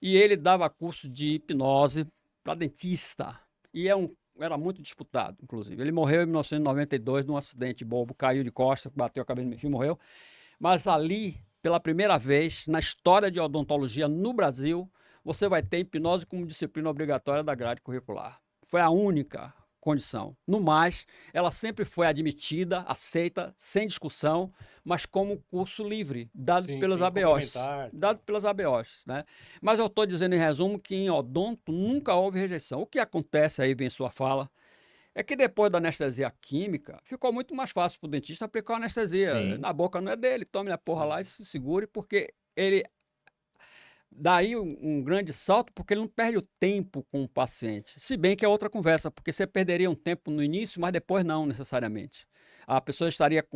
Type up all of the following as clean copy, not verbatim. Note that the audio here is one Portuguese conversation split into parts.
E ele dava curso de hipnose para dentista. E era muito disputado, inclusive. Ele morreu em 1992 num acidente bobo, caiu de costas, bateu a cabeça no meio e morreu. Mas ali, pela primeira vez na história de odontologia no Brasil, você vai ter hipnose como disciplina obrigatória da grade curricular. Foi a única condição. No mais, ela sempre foi admitida, aceita, sem discussão, mas como curso livre, dado Sim, pelas sim, ABOs. complementar. Dado Tal. pelas ABOs, né? Mas eu estou dizendo em resumo que em odonto nunca houve rejeição. O que acontece aí, vem sua fala, é que depois da anestesia química, ficou muito mais fácil para o dentista aplicar a anestesia. Sim. Na boca não é dele, tome a porra lá e Sim. se segure, porque ele. Daí um grande salto, porque ele não perde o tempo com o paciente. Se bem que é outra conversa, porque você perderia um tempo no início, mas depois não necessariamente. A pessoa estaria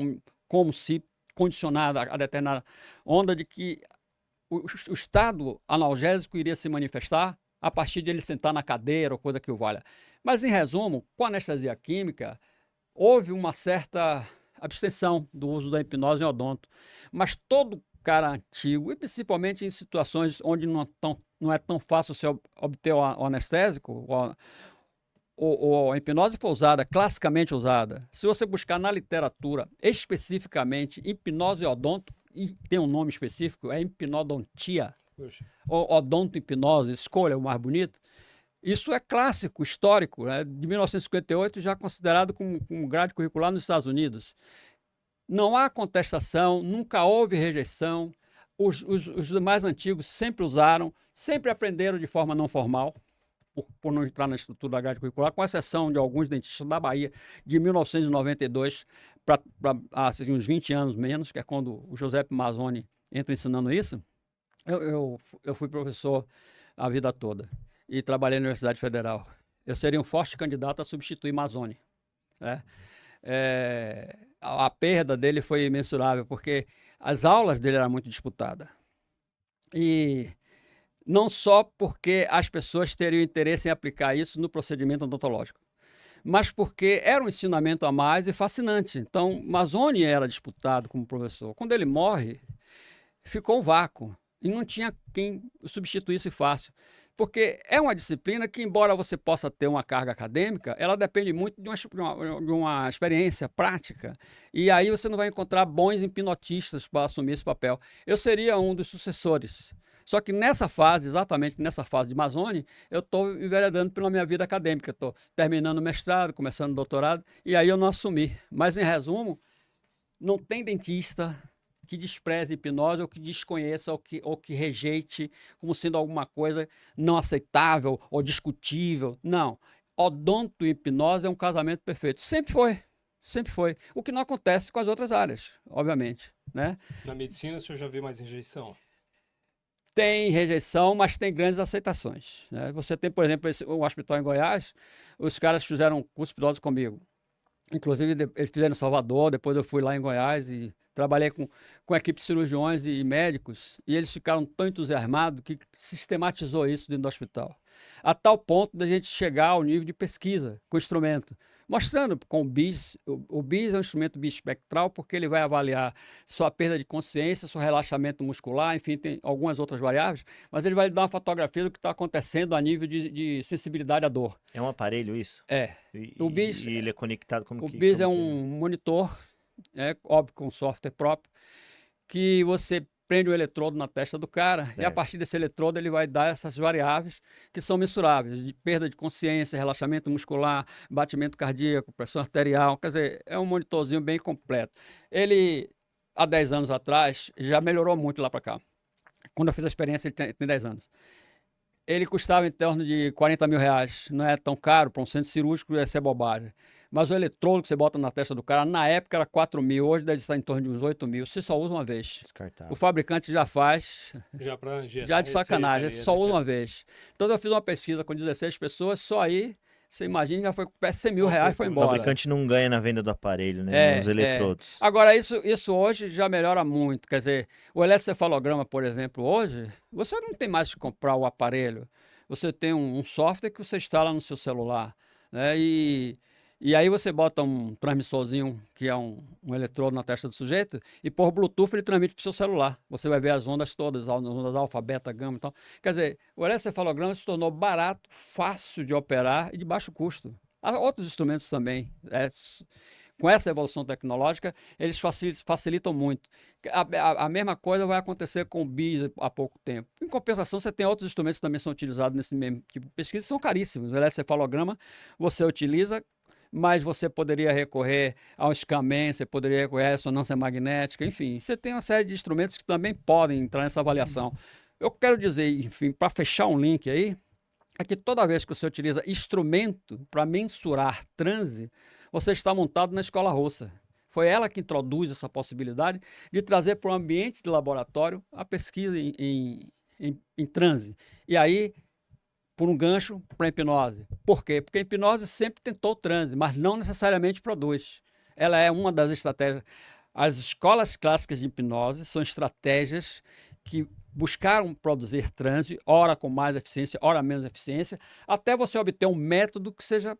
como se condicionada a determinada onda de que o estado analgésico iria se manifestar a partir de ele sentar na cadeira ou coisa que o valha. Mas, em resumo, com a anestesia química, houve uma certa abstenção do uso da hipnose em odonto. Mas todo cara antigo, e principalmente em situações onde não é tão fácil você obter o anestésico, a hipnose foi usada, classicamente usada. Se você buscar na literatura, especificamente hipnose odonto, e tem um nome específico, é hipnodontia, Poxa. ou odonto-hipnose, escolha o mais bonito. Isso é clássico, histórico, né? De 1958, já considerado como grade curricular nos Estados Unidos. Não há contestação, nunca houve rejeição. Os mais antigos sempre usaram, sempre aprenderam de forma não formal, por não entrar na estrutura da grade curricular, com exceção de alguns dentistas da Bahia, de 1992 para assim, uns 20 anos menos, que é quando o José Mazzoni entra ensinando isso. Eu fui professor a vida toda e trabalhei na Universidade Federal. Eu seria um forte candidato a substituir Mazzoni, né? A perda dele foi imensurável, porque as aulas dele eram muito disputadas. E não só porque as pessoas teriam interesse em aplicar isso no procedimento odontológico, mas porque era um ensinamento a mais e fascinante. Então, Mazzoni era disputado como professor. Quando ele morre, ficou um vácuo e não tinha quem o substituísse fácil. Porque é uma disciplina que, embora você possa ter uma carga acadêmica, ela depende muito de uma experiência prática. E aí você não vai encontrar bons hipnotistas para assumir esse papel. Eu seria um dos sucessores. Só que nessa fase, exatamente nessa fase de Mazzoni, eu estou enveredando pela minha vida acadêmica. Estou terminando o mestrado, começando o doutorado, e aí eu não assumi. Mas, em resumo, não tem dentista que despreze hipnose ou que desconheça ou que rejeite como sendo alguma coisa não aceitável ou discutível. Não. Odonto e hipnose é um casamento perfeito. Sempre foi. Sempre foi. O que não acontece com as outras áreas, obviamente, né? Na medicina, o senhor já vê mais rejeição? Tem rejeição, mas tem grandes aceitações, né? Você tem, por exemplo, um hospital em Goiás, os caras fizeram um curso de hipnose comigo. Inclusive, eles fizeram em Salvador, depois eu fui lá em Goiás e trabalhei com a equipe de cirurgiões e médicos, e eles ficaram tão entusiasmados que sistematizou isso dentro do hospital. A tal ponto da gente chegar ao nível de pesquisa com o instrumento, mostrando com o BIS. O BIS é um instrumento bispectral porque ele vai avaliar sua perda de consciência, seu relaxamento muscular, enfim, tem algumas outras variáveis, mas ele vai lhe dar uma fotografia do que está acontecendo a nível de sensibilidade à dor. É um aparelho isso? É. E, O BIS, e ele é conectado o BIS é como que um monitor, óbvio, com software próprio, que você prende o eletrodo na testa do cara e a Certo. partir desse eletrodo ele vai dar essas variáveis que são mensuráveis, de perda de consciência, relaxamento muscular, batimento cardíaco, pressão arterial, quer dizer, é um monitorzinho bem completo. Ele, há 10 anos atrás, já melhorou muito lá para cá. Quando eu fiz a experiência, ele tem 10 anos. Ele custava em torno de 40 mil reais. Não é tão caro para um centro cirúrgico, ia ser bobagem. Mas o eletrodo que você bota na testa do cara, na época era 4 mil, hoje deve estar em torno de uns 8 mil. Você só usa uma vez. O descartável. fabricante já faz, Já para já de sacanagem, você só usa uma vez. Então eu fiz uma pesquisa com 16 pessoas, só aí, você imagina, já foi 100 mil reais e foi O embora. fabricante não ganha na venda do aparelho, né? Nos eletrodos. Agora, isso hoje já melhora muito. Quer dizer, o eletrocefalograma, por exemplo, hoje, você não tem mais que comprar o aparelho. Você tem um software que você instala no seu celular, né? E aí você bota um transmissorzinho, que é um eletrodo na testa do sujeito, e por Bluetooth ele transmite para o seu celular. Você vai ver as ondas todas, as ondas alfa, beta, gama e tal. Quer dizer, o eletrocefalograma se tornou barato, fácil de operar e de baixo custo. Há outros instrumentos também. Com essa evolução tecnológica, eles facilitam muito. A mesma coisa vai acontecer com o BIS há pouco tempo. Em compensação, você tem outros instrumentos que também são utilizados nesse mesmo tipo de pesquisa, são caríssimos. O eletrocefalograma você utiliza, mas você poderia recorrer ao Scaman, você poderia recorrer à ressonância magnética, enfim, você tem uma série de instrumentos que também podem entrar nessa avaliação. Eu quero dizer, enfim, para fechar um link aí, é que toda vez que você utiliza instrumento para mensurar transe, você está montado na escola russa. Foi ela que introduz essa possibilidade de trazer para o ambiente de laboratório a pesquisa em transe. E aí, por um gancho para a hipnose. Por quê? Porque a hipnose sempre tentou transe, mas não necessariamente produz. Ela é uma das estratégias. As escolas clássicas de hipnose são estratégias que buscaram produzir transe, ora com mais eficiência, ora menos eficiência, até você obter um método que seja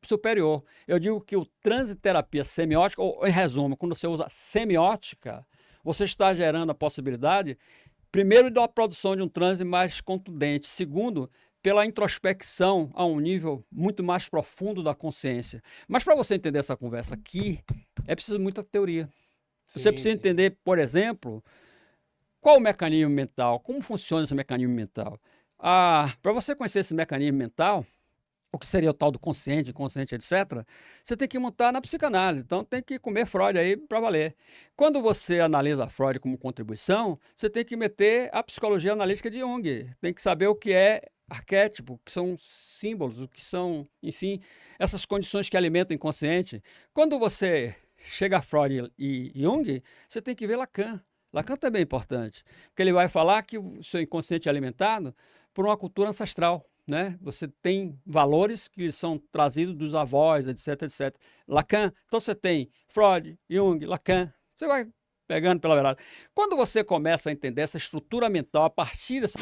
superior. Eu digo que o transe terapia semiótica, ou em resumo, quando você usa semiótica, você está gerando a possibilidade, primeiro, da produção de um transe mais contundente, segundo, pela introspecção a um nível muito mais profundo da consciência. Mas para você entender essa conversa aqui, é preciso muita teoria. Você precisa entender, por exemplo, qual o mecanismo mental, como funciona esse mecanismo mental. Para você conhecer esse mecanismo mental, o que seria o tal do consciente, inconsciente, etc., você tem que montar na psicanálise. Então, tem que comer Freud aí para valer. Quando você analisa Freud como contribuição, você tem que meter a psicologia analítica de Jung. Tem que saber o que é arquétipo, o que são símbolos, o que são, enfim, essas condições que alimentam o inconsciente. Quando você chega a Freud e Jung, você tem que ver Lacan. Lacan também é importante, porque ele vai falar que o seu inconsciente é alimentado por uma cultura ancestral. Né? Você tem valores que são trazidos dos avós, etc, etc. Lacan, então você tem Freud, Jung, Lacan, você vai pegando pela verdade. Quando você começa a entender essa estrutura mental a partir dessa...